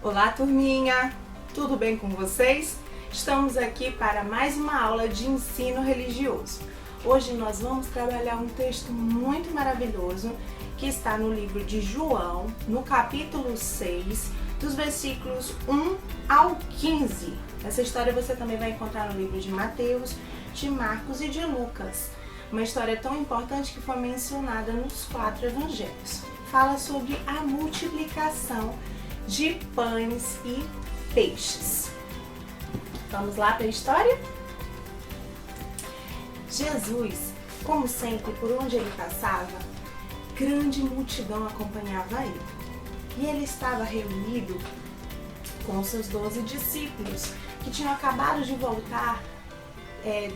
Olá, turminha! Tudo bem com vocês? Estamos aqui para mais uma aula de ensino religioso. Hoje nós vamos trabalhar um texto muito maravilhoso que está no livro de João, no capítulo 6, dos versículos 1 ao 15. Essa história você também vai encontrar no livro de Mateus, de Marcos e de Lucas. Uma história tão importante que foi mencionada nos 4 evangelhos. Fala sobre a multiplicação de pães e peixes. Vamos lá para a história? Jesus, como sempre, por onde ele passava, grande multidão acompanhava ele. E ele estava reunido com seus 12 discípulos, que tinham acabado de voltar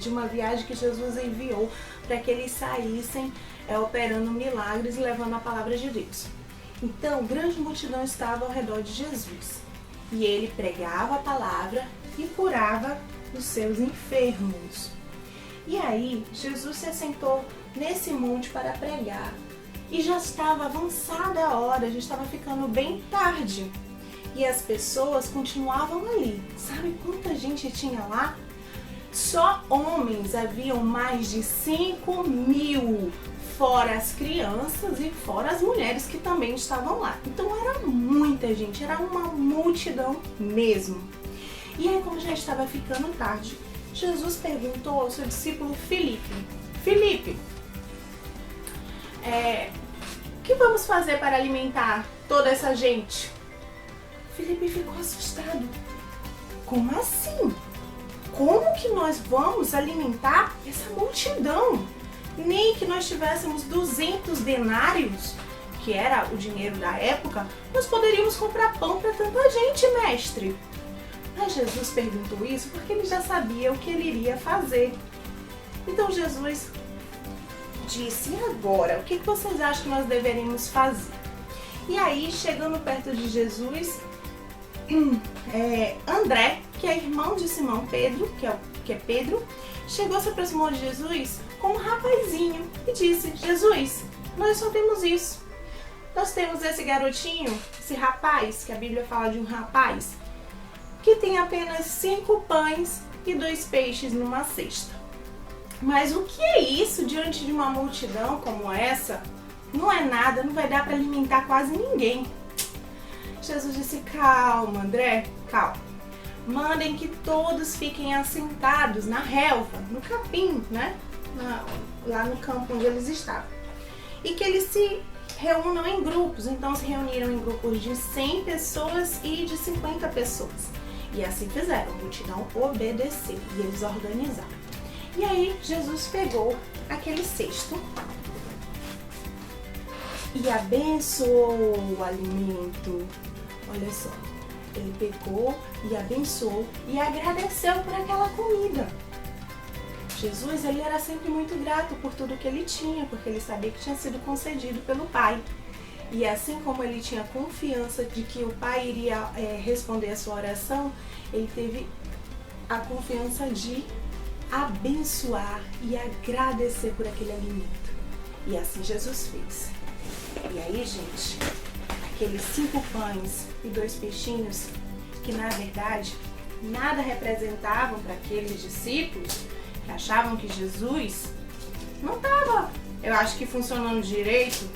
de uma viagem que Jesus enviou para que eles saíssem operando milagres e levando a palavra de Deus. Então, grande multidão estava ao redor de Jesus. E ele pregava a palavra e curava os seus enfermos. E aí, Jesus se assentou nesse monte para pregar. E já estava avançada a hora, já estava ficando bem tarde. E as pessoas continuavam ali. Sabe quanta gente tinha lá? Só homens haviam mais de 5.000, fora as crianças e fora as mulheres que também estavam lá. Então era muita gente, era uma multidão mesmo. E aí, como já estava ficando tarde, Jesus perguntou ao seu discípulo Filipe: Filipe, o que vamos fazer para alimentar toda essa gente? Filipe ficou assustado. Como assim? Como que nós vamos alimentar essa multidão? Nem que nós tivéssemos 200 denários, que era o dinheiro da época, nós poderíamos comprar pão para tanta gente, mestre. Mas Jesus perguntou isso porque ele já sabia o que ele iria fazer. Então Jesus disse: e agora? O que vocês acham que nós deveríamos fazer? E aí, chegando perto de Jesus, André, que é irmão de Simão Pedro, que é Pedro, chegou, se aproximou de Jesus como um rapazinho e disse: Jesus, nós só temos isso. Nós temos esse garotinho, esse rapaz, que a Bíblia fala de um rapaz, que tem apenas 5 pães e 2 peixes numa cesta. Mas o que é isso diante de uma multidão como essa? Não é nada, não vai dar para alimentar quase ninguém. Jesus disse: calma, André, calma. Mandem que todos fiquem assentados na relva, no capim, né? Lá no campo onde eles estavam. E que eles se reúnam em grupos. Então se reuniram em grupos de 100 pessoas e de 50 pessoas. E assim fizeram, a multidão obedeceu e eles organizaram. E aí Jesus pegou aquele cesto e abençoou o alimento. Olha só, ele pegou e abençoou e agradeceu por aquela comida. Jesus, ele era sempre muito grato por tudo que ele tinha, porque ele sabia que tinha sido concedido pelo Pai. E assim como ele tinha confiança de que o Pai iria responder a sua oração, ele teve a confiança de abençoar e agradecer por aquele alimento. E assim Jesus fez. E aí, gente, aqueles 5 pães e 2 peixinhos, que na verdade nada representavam para aqueles discípulos, que achavam que Jesus não estava, eu acho que funcionando direito,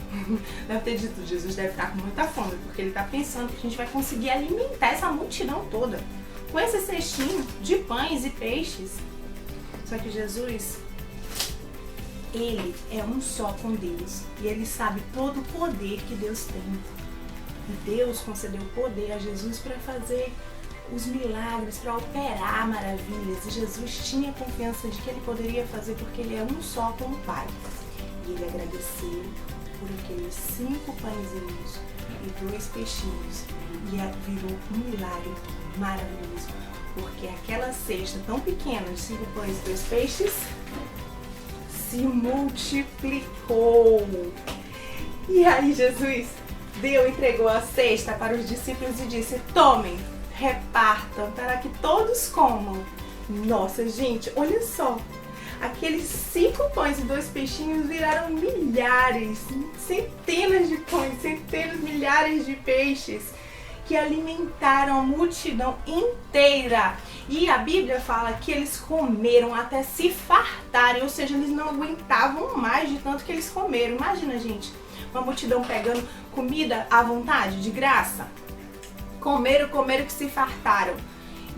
deve ter dito: Jesus deve estar com muita fome, porque ele está pensando que a gente vai conseguir alimentar essa multidão toda com esse cestinho de pães e peixes. Só que Jesus, ele é um só com Deus e ele sabe todo o poder que Deus tem. E Deus concedeu poder a Jesus para fazer os milagres, para operar maravilhas. E Jesus tinha confiança de que ele poderia fazer porque ele é um só com o Pai. E ele agradeceu por aqueles 5 pãezinhos e 2 peixinhos. E virou um milagre maravilhoso. Porque aquela cesta tão pequena de 5 pães e 2 peixes se multiplicou. E aí Jesus entregou a cesta para os discípulos e disse: tomem, repartam para que todos comam. Nossa, gente, olha só. Aqueles 5 pães e 2 peixinhos viraram milhares, centenas de pães, centenas, milhares de peixes. que alimentaram a multidão inteira. E a Bíblia fala que eles comeram até se fartarem, ou seja, eles não aguentavam mais de tanto que eles comeram. Imagina, gente, uma multidão pegando comida à vontade, de graça. Comeram que se fartaram.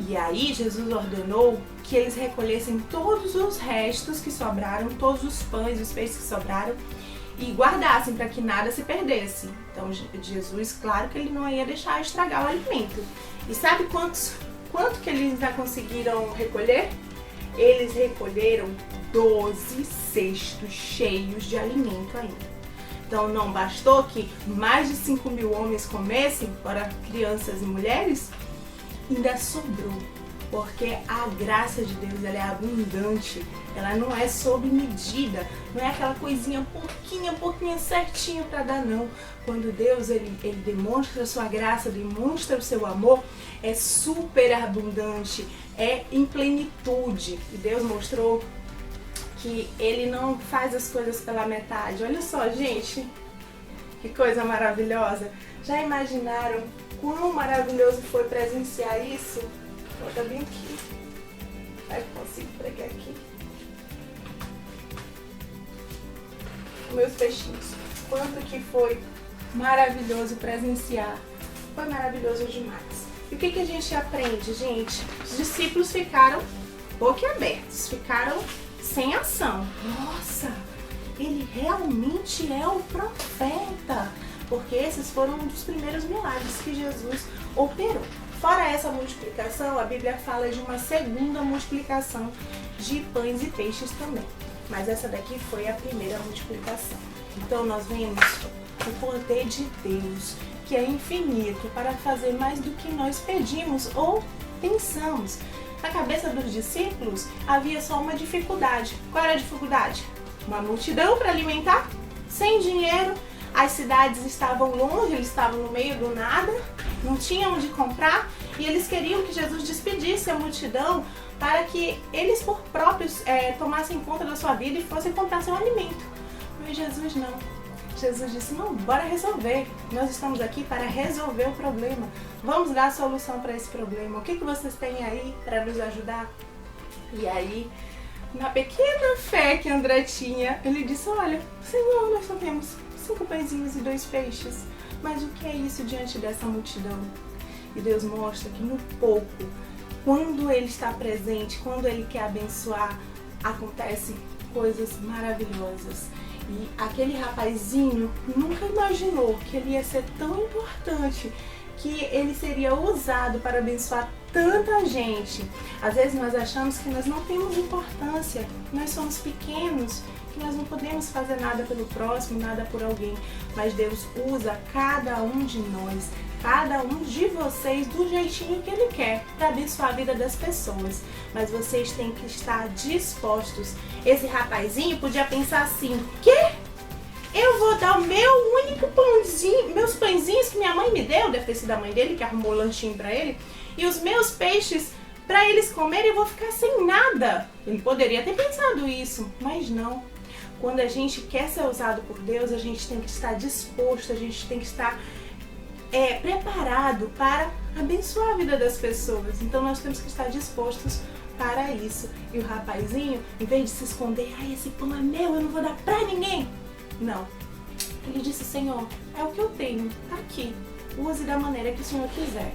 E aí Jesus ordenou que eles recolhessem todos os restos que sobraram, todos os pães, os peixes que sobraram, e guardassem para que nada se perdesse. Então Jesus, claro que ele não ia deixar estragar o alimento. E sabe quanto que eles já conseguiram recolher? Eles recolheram 12 cestos cheios de alimento ainda. Então não bastou que mais de 5.000 homens comessem, fora crianças e mulheres, ainda sobrou. Porque a graça de Deus, ela é abundante, ela não é sob medida, não é aquela coisinha pouquinho certinho para dar, não. Quando Deus ele demonstra a sua graça, demonstra o seu amor, é super abundante, é em plenitude. E Deus mostrou que ele não faz as coisas pela metade. Olha só, gente, que coisa maravilhosa. Já imaginaram quão maravilhoso foi presenciar isso? Bota bem aqui. Aí eu consigo pregar aqui. Meus peixinhos. Quanto que foi maravilhoso presenciar. Foi maravilhoso demais. E o que a gente aprende, gente? Os discípulos ficaram boquiabertos, ficaram sem ação. Nossa, ele realmente é o profeta. Porque esses foram um dos primeiros milagres que Jesus operou. Fora essa multiplicação, a Bíblia fala de uma segunda multiplicação de pães e peixes também. Mas essa daqui foi a primeira multiplicação. Então nós vemos o poder de Deus, que é infinito, para fazer mais do que nós pedimos ou pensamos. Na cabeça dos discípulos havia só uma dificuldade. Qual era a dificuldade? Uma multidão para alimentar, sem dinheiro. As cidades estavam longe, eles estavam no meio do nada, não tinham onde comprar, e eles queriam que Jesus despedisse a multidão para que eles por próprios tomassem conta da sua vida e fossem comprar seu alimento. Mas Jesus não. Jesus disse, não, bora resolver. Nós estamos aqui para resolver o problema. Vamos dar a solução para esse problema. O que vocês têm aí para nos ajudar? E aí, na pequena fé que André tinha, ele disse, olha, Senhor, nós só temos 5 pãezinhos e 2 peixes. Mas o que é isso diante dessa multidão? E Deus mostra que no pouco, quando Ele está presente, quando Ele quer abençoar, acontecem coisas maravilhosas. E aquele rapazinho nunca imaginou que ele ia ser tão importante, que ele seria usado para abençoar tanta gente. Às vezes nós achamos que nós não temos importância, nós somos pequenos, que nós não podemos fazer nada pelo próximo, nada por alguém. Mas Deus usa cada um de nós, cada um de vocês do jeitinho que Ele quer para abençoar a vida das pessoas. Mas vocês têm que estar dispostos. Esse rapazinho podia pensar assim, quê? Eu vou dar o meu único pãozinho, meus pãezinhos que minha mãe me deu, deve ter sido a mãe dele que arrumou o lanchinho para ele, e os meus peixes para eles comerem, eu vou ficar sem nada. Ele poderia ter pensado isso, mas não. Quando a gente quer ser usado por Deus, a gente tem que estar disposto, a gente tem que estar preparado para abençoar a vida das pessoas. Então nós temos que estar dispostos para isso. E o rapazinho, em vez de se esconder, esse pão é meu, eu não vou dar para ninguém. Não. Ele disse, Senhor, é o que eu tenho, tá aqui. Use da maneira que o Senhor quiser.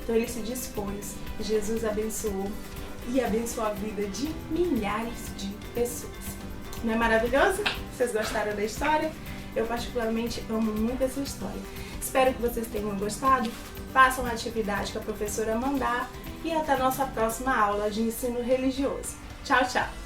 Então ele se dispôs. Jesus abençoou e abençoou a vida de milhares de pessoas. Não é maravilhoso? Vocês gostaram da história? Eu particularmente amo muito essa história. Espero que vocês tenham gostado. Façam a atividade que a professora mandar e até a nossa próxima aula de ensino religioso. Tchau, tchau!